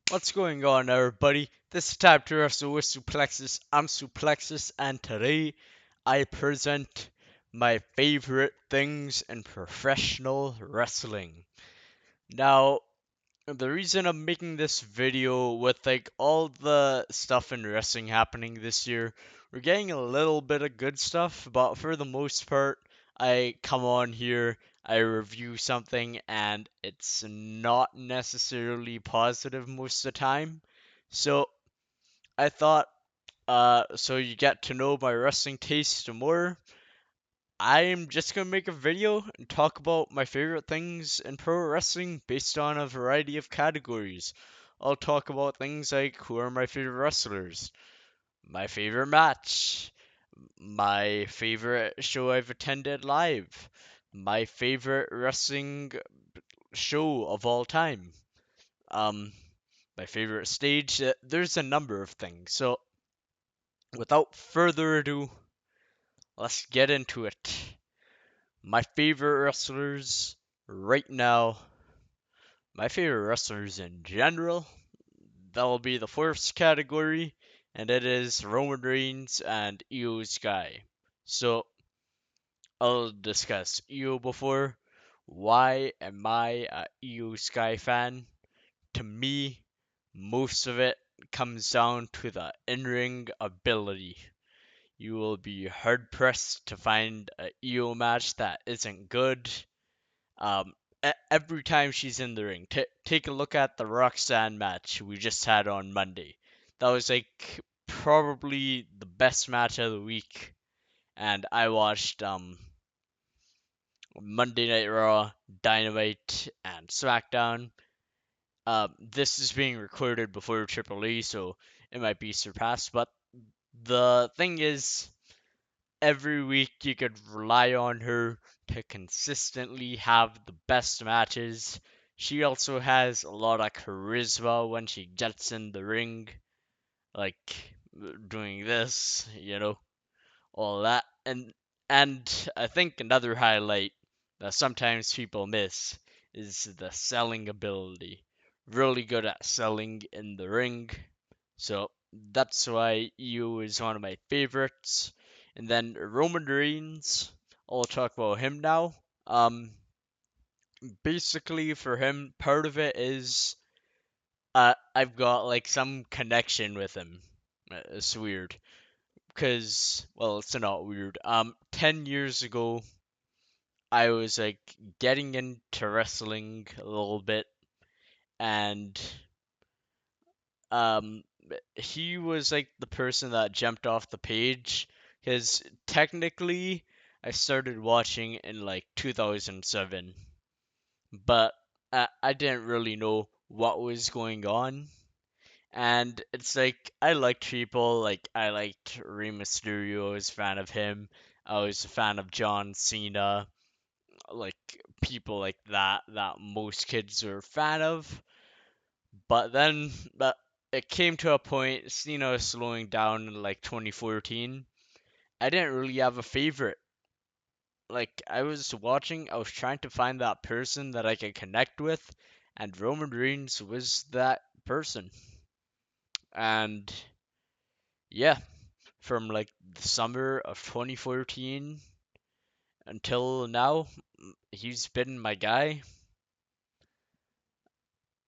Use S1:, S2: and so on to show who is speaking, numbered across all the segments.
S1: What's going on, everybody? This is Type to Wrestle with Suplexus. I'm Suplexus, and today I present my favorite things in professional wrestling. Now, the reason I'm making this video with all the stuff in wrestling happening this year, we're getting a little bit of good stuff, but for the most part, I come on here, I review something, and it's not necessarily positive most of the time. So I thought, so you get to know my wrestling taste more. I'm just gonna make a video and talk about my favorite things in pro wrestling based on a variety of categories. I'll talk about things like who are my favorite wrestlers, my favorite match, my favorite show I've attended live, my favorite wrestling show of all time, um, my favorite stage. There's a number of things. So without further ado, let's get into it. My favorite wrestlers right now, my favorite wrestlers in general, that'll be the first category, and it is Roman Reigns and Io Sky. So I'll discuss Io before. Why am I a Io Sky fan? To me, most of it comes down to the in-ring ability. You will be hard pressed to find a Io match that isn't good. Um, every time she's in the ring, take a look at the Roxanne match we just had on Monday. That was probably the best match of the week, and I watched Monday Night Raw, Dynamite, and SmackDown. This is being recorded before Triple E, so it might be surpassed. But the thing is, every week you could rely on her to consistently have the best matches. She also has a lot of charisma when she gets in the ring, like doing this, all that. And I think another highlight that sometimes people miss is the selling ability. Really good at selling in the ring. So that's why EU is one of my favorites. And then Roman Reigns, I'll talk about him now. Um, Basically for him, part of it is I've got some connection with him. It's weird because well, it's not weird. 10 years ago, I was getting into wrestling a little bit, and um he was the person that jumped off the page because technically I started watching in 2007, but I didn't really know what was going on. And it's I liked people, I liked Rey Mysterio, I was a fan of him. I was a fan of John Cena, like people like that most kids are a fan of. But it came to a point, Cena was slowing down in 2014. I didn't really have a favorite. I was watching, I was trying to find that person that I could connect with, and Roman Reigns was that person. And yeah, from the summer of 2014 until now, he's been my guy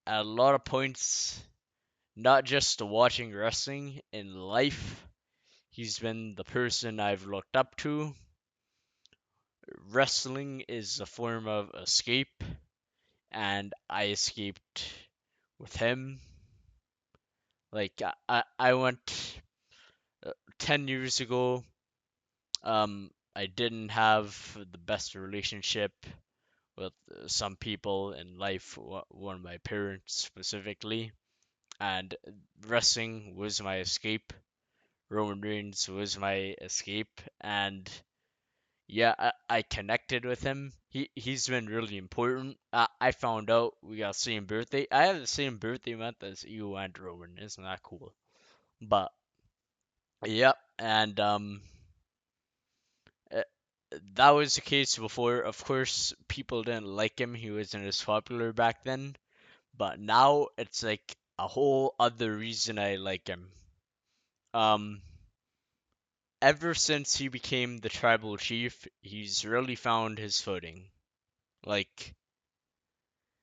S1: at a lot of points, not just watching wrestling in life. He's been the person I've looked up to. Wrestling is a form of escape, and I escaped with him. I went 10 years ago. I didn't have the best relationship with some people in life, one of my parents specifically, and wrestling was my escape. Roman Reigns was my escape, and yeah, I connected with him. He's been really important. I found out we got the same birthday. I have the same birthday month as you and Roman. Isn't that cool? But yep, and uh, that was the case before. Of course, people didn't like him. He wasn't as popular back then. But now it's a whole other reason I like him. Um, Ever since he became the tribal chief, he's really found his footing. Like,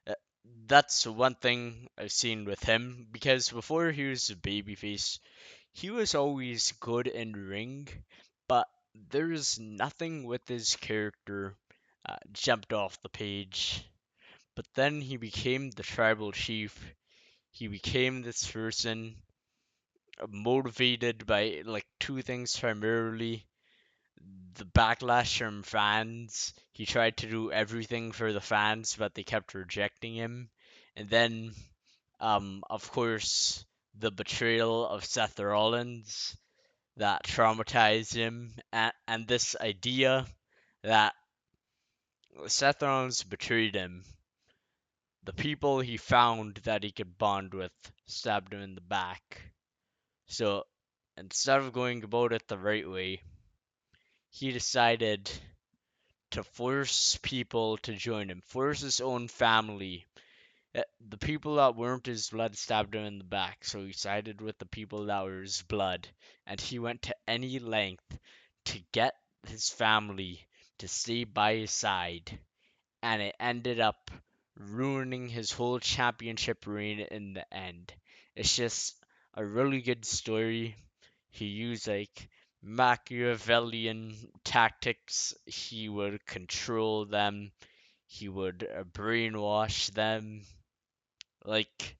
S1: uh, that's one thing I've seen with him, because before he was a babyface, he was always good in ring, but there's nothing with his character jumped off the page. But then he became the tribal chief. He became this person motivated by like two things primarily: the backlash from fans. He tried to do everything for the fans, but they kept rejecting him. And then, of course, the betrayal of Seth Rollins that traumatized him, and this idea that Seth Rollins betrayed him. The people he found that he could bond with stabbed him in the back. So instead of going about it the right way, he decided to force people to join him, force his own family. The people that weren't his blood stabbed him in the back, so he sided with the people that were his blood, and he went to any length to get his family to stay by his side, and it ended up ruining his whole championship reign in the end. It's just a really good story. He used like Machiavellian tactics. He would control them. He would brainwash them. Like,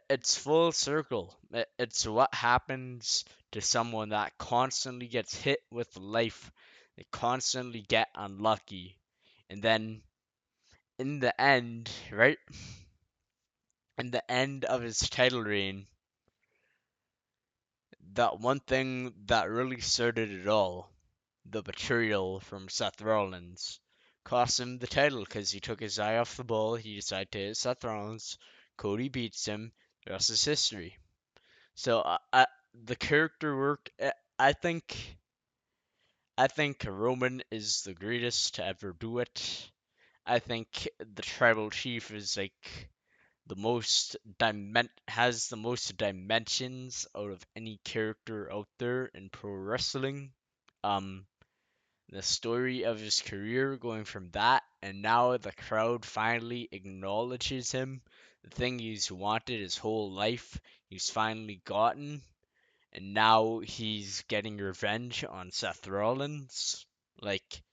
S1: it's full circle. It's what happens to someone that constantly gets hit with life. They constantly get unlucky. And then in the end, right? In the end of his title reign, that one thing that really started it all, the betrayal from Seth Rollins, cost him the title because he took his eye off the ball. He decided to hit Seth Rollins. Cody beats him. The rest is history. So the character work, I think Roman is the greatest to ever do it. I think the tribal chief is like has the most dimensions out of any character out there in pro wrestling. Um, the story of his career going from that, and now the crowd finally acknowledges him. The thing he's wanted his whole life, he's finally gotten, and now he's getting revenge on Seth Rollins. Like,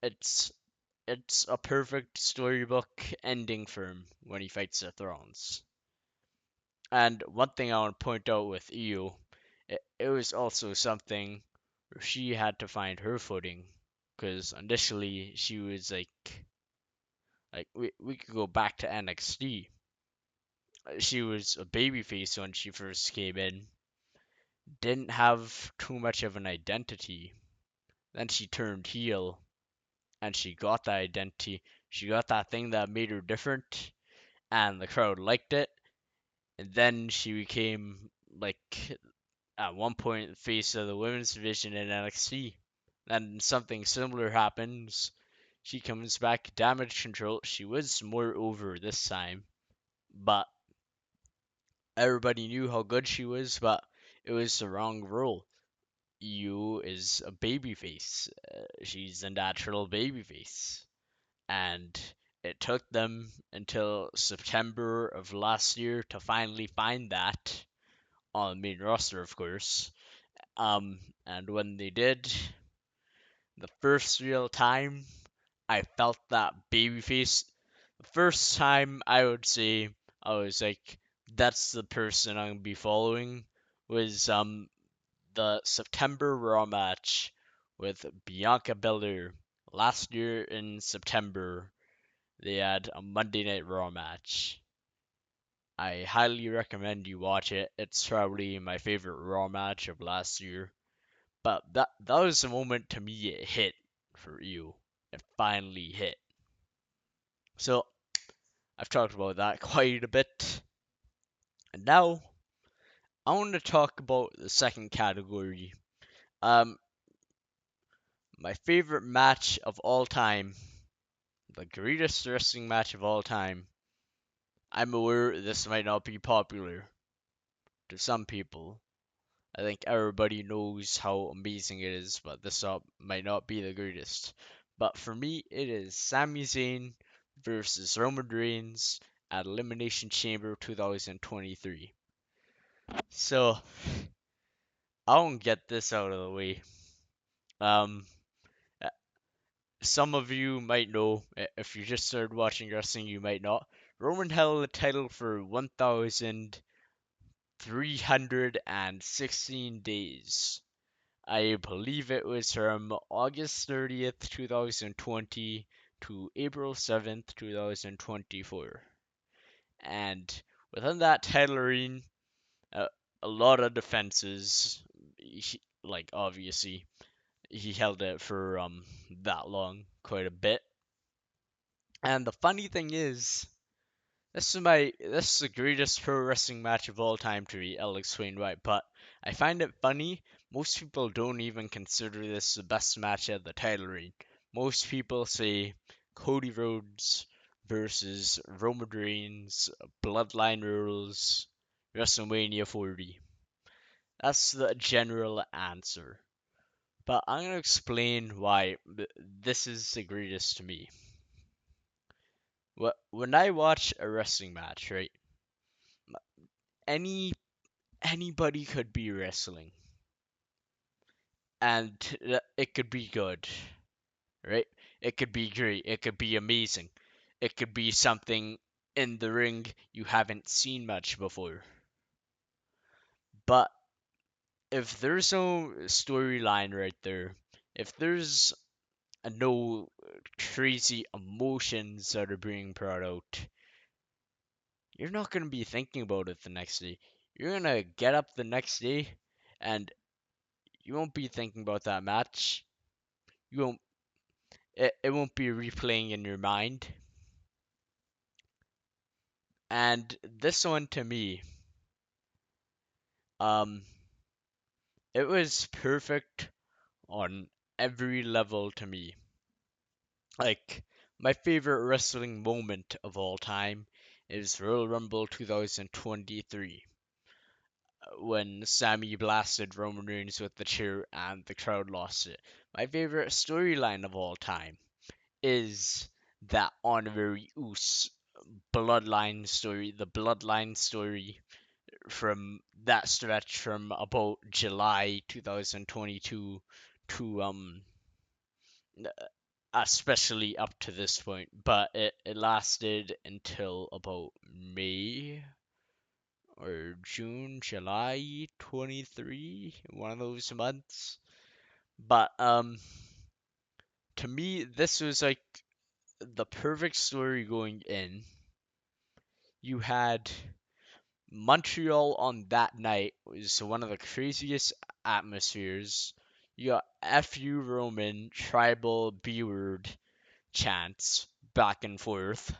S1: it's it's a perfect storybook ending for him when he fights Seth Rollins. And one thing I want to point out with Io, it was also something where she had to find her footing. Because initially she was like we could go back to NXT. She was a babyface when she first came in, didn't have too much of an identity. Then she turned heel, and she got that identity. She got that thing that made her different, and the crowd liked it. And then she became like at one point face of the women's division in NXT. And something similar happens. She comes back, damage control. She was more over this time, but everybody knew how good she was, but it was the wrong role. Io is a babyface. She's a natural babyface. And it took them until September of last year to finally find that on the main roster, of course. And when they did, the first real time I felt that babyface, the first time I would say I was like, that's the person I'm gonna be following, was the September Raw match with Bianca Belair. Last year in September, they had a Monday Night Raw match. I highly recommend you watch it. It's probably my favorite Raw match of last year. But that was the moment to me it hit for you. It finally hit. So I've talked about that quite a bit. And now I want to talk about the second category. Um, my favorite match of all time, the greatest wrestling match of all time. I'm aware this might not be popular to some people. I think everybody knows how amazing it is, but might not be the greatest. But for me, it is Sami Zayn versus Roman Reigns at Elimination Chamber 2023. So, I'll get this out of the way. Um, uh, some of you might know, if you just started watching wrestling, you might not. Roman held the title for 1,316 days. I believe it was from August 30th, 2020 to April 7th, 2024. And within that title reign, uh, a lot of defenses, like obviously, he held it for that long, quite a bit. And the funny thing is, this is the greatest pro wrestling match of all time to me. I'll explain why. But I find it funny. Most people don't even consider this the best match at the title reign. Most people say Cody Rhodes versus Roman Reigns, Bloodline Rules, WrestleMania 40. That's the general answer. But I'm gonna explain why this is the greatest to me. When I watch a wrestling match, right? Any anybody could be wrestling, and it could be good, right? It could be great. It could be amazing. It could be something in the ring you haven't seen much before. But if there's no storyline right there, if there's no crazy emotions that are being brought out, you're not going to be thinking about it the next day. You're going to get up the next day and you won't be thinking about that match. You won't it won't be replaying in your mind. And this one to me, um, it was perfect on every level to me. Like my favorite wrestling moment of all time is Royal Rumble 2023 when Sammy blasted Roman Reigns with the chair and the crowd lost it. My favorite storyline of all time is that Honorary Uce the bloodline story from that stretch from about July 2022 to especially up to this point, but it lasted until about May or June, July 23, one of those months. But to me this was like the perfect story going in. You had Montreal on that night was one of the craziest atmospheres. You got FU Roman tribal B word chants back and forth.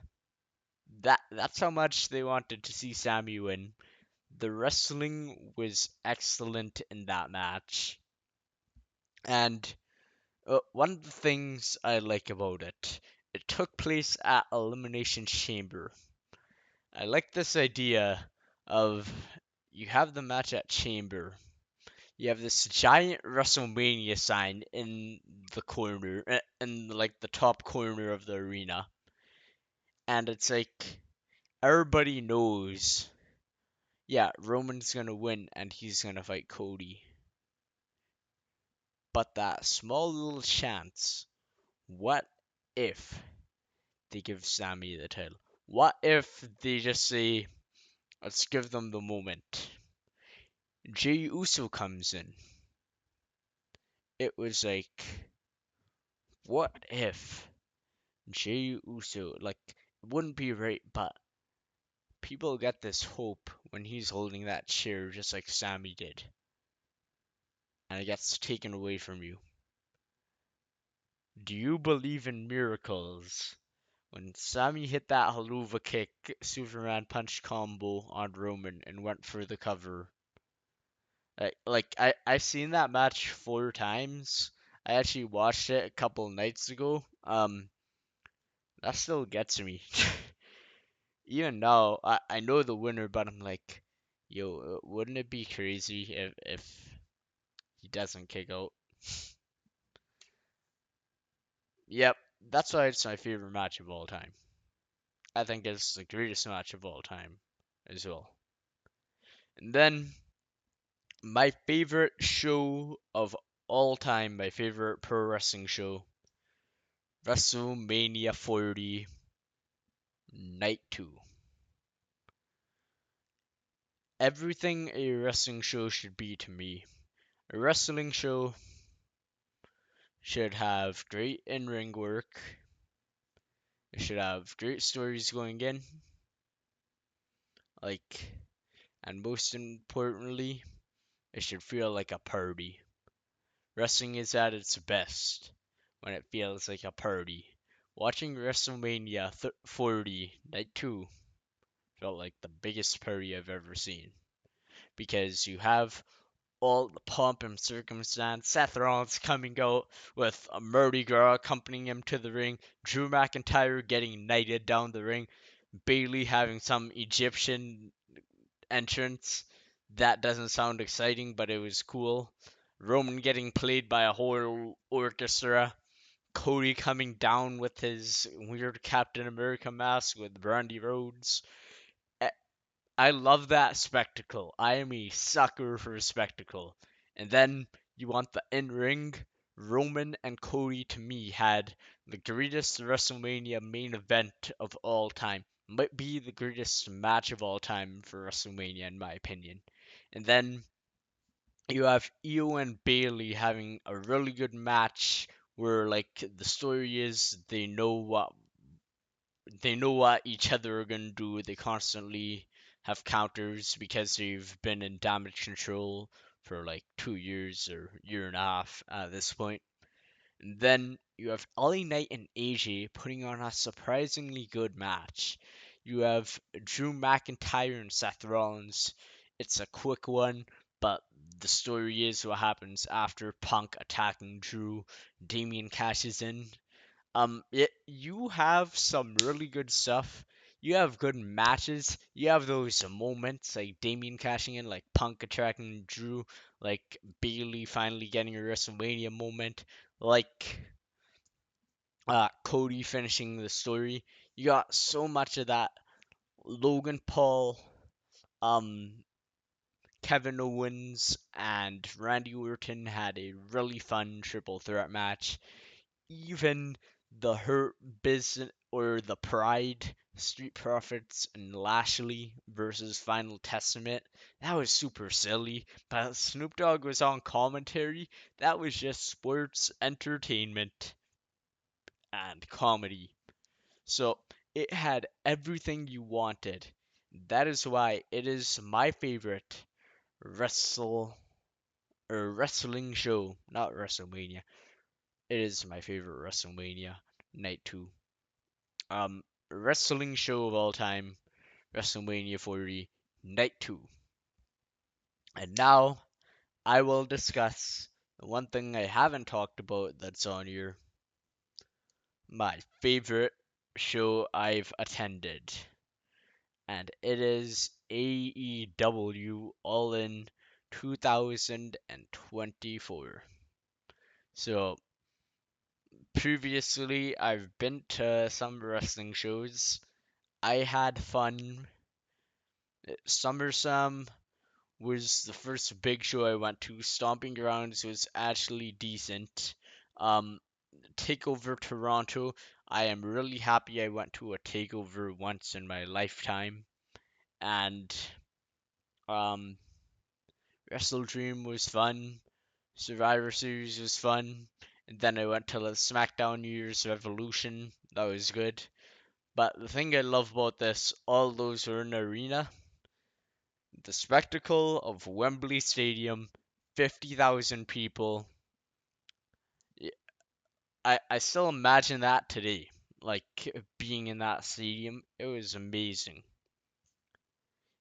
S1: That's how much they wanted to see Sammy win. The wrestling was excellent in that match. And one of the things I like about it took place at Elimination Chamber. I like this idea of you have the match at Chamber. You have this giant WrestleMania sign in the corner, in like the top corner of the arena. And it's like everybody knows, yeah, Roman's gonna win and he's gonna fight Cody. But that small little chance, what if they give Sammy the title? What if they just say, let's give them the moment? Jey Uso comes in. It was like, what if Jey Uso, like, it wouldn't be right, but people get this hope when he's holding that chair just like Sammy did, and it gets taken away from you. Do you believe in miracles? When Sammy hit that haluva kick, Superman punch combo on Roman and went for the cover. I've seen that match 4 times. I actually watched it a couple nights ago. That still gets me. Even now, I know the winner, but I'm like, yo, wouldn't it be crazy if he doesn't kick out? Yep, that's why it's my favorite match of all time. I think it's the greatest match of all time as well. And then my favorite show of all time, my favorite pro wrestling show, WrestleMania 40 Night 2. Everything a wrestling show should be to me. A wrestling show should have great in ring work, it should have great stories going in, like, and most importantly, it should feel like a party. Wrestling is at its best when it feels like a party. Watching WrestleMania 40 Night 2 felt like the biggest party I've ever seen because you have all the pomp and circumstance. Seth Rollins coming out with a Mardi Gras accompanying him to the ring. Drew McIntyre getting knighted down the ring. Bailey having some Egyptian entrance. That doesn't sound exciting, but it was cool. Roman getting played by a whole orchestra. Cody coming down with his weird Captain America mask with Brandy Rhodes. I love that spectacle. I am a sucker for spectacle. And then you want the in ring. Roman and Cody to me had the greatest WrestleMania main event of all time. Might be the greatest match of all time for WrestleMania in my opinion. And then you have Io and Bailey having a really good match where like the story is they know what each other are gonna do. They constantly have counters because they've been in damage control for like 2 years or year and a half at this point. And then you have LA Knight and AJ putting on a surprisingly good match. You have Drew McIntyre and Seth Rollins. It's a quick one, but the story is what happens after Punk attacking Drew. Damien cashes in, you have some really good stuff. You have good matches. You have those moments like Damien cashing in, like Punk attracting Drew, like Bailey finally getting a WrestleMania moment, like Cody finishing the story. You got so much of that. Logan Paul, um, Kevin Owens, and Randy Orton had a really fun triple threat match. Even the Hurt Business or the Pride, Street Profits, and Lashley versus Final Testament. That was super silly, but Snoop Dogg was on commentary. That was just sports entertainment and comedy. So it had everything you wanted. That is why it is my favorite wrestle or wrestling show, not WrestleMania. It is my favorite WrestleMania Night 2. Wrestling show of all time, WrestleMania 40, Night 2. And now I will discuss the one thing I haven't talked about that's on here, my favorite show I've attended. And it is AEW All In 2024. So previously I've been to some wrestling shows. I had fun. SummerSlam was the first big show I went to. Stomping Grounds was actually decent. Um, Takeover Toronto, I am really happy I went to a takeover once in my lifetime. And um, Wrestle Dream was fun. Survivor Series was fun. And then I went to the SmackDown New Year's Revolution. That was good. But the thing I love about this, all those were in arena. The spectacle of Wembley Stadium, 50,000 people. I still imagine that today. Like being in that stadium, it was amazing.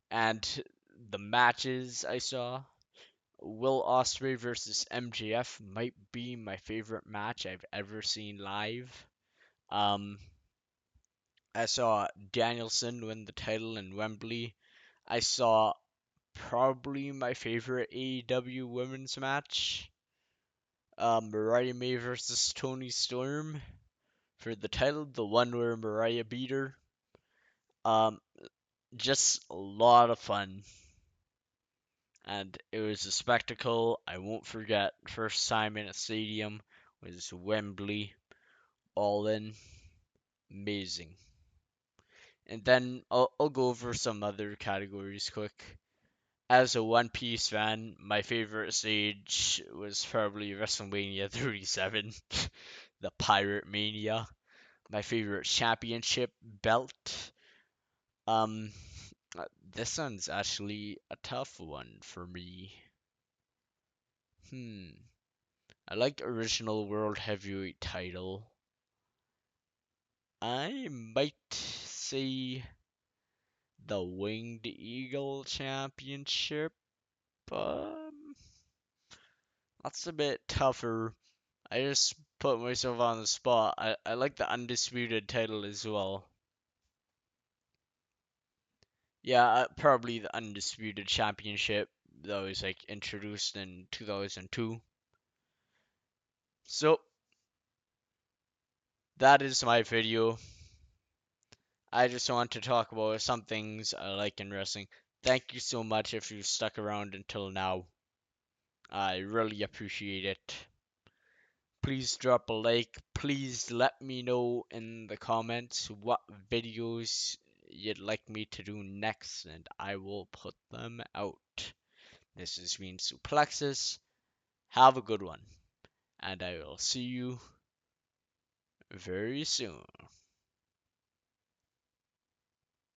S1: And the matches I saw, Will Ospreay versus MJF might be my favorite match I've ever seen live. Um, I saw Danielson win the title in Wembley. I saw probably my favorite AEW women's match, Mariah May versus Toni Storm for the title, the one where Mariah beat her. Um, just a lot of fun, and it was a spectacle I won't forget. First time in a stadium was Wembley, all in, amazing. And then I'll go over some other categories quick. As a One Piece fan, my favorite stage was probably WrestleMania 37, the Pirate Mania. My favorite championship belt. Um, this one's actually a tough one for me. Hmm. I like original World Heavyweight title. I might say the Winged Eagle Championship. Um, that's a bit tougher. I just put myself on the spot. I like the Undisputed title as well. Yeah, probably the Undisputed Championship that was like introduced in 2002. So, that is my video. I just want to talk about some things I like in wrestling. Thank you so much if you stuck around until now. I really appreciate it. Please drop a like. Please let me know in the comments what videos you'd like me to do next, and I will put them out. This has been Suplexus. Have a good one, and I will see you very soon.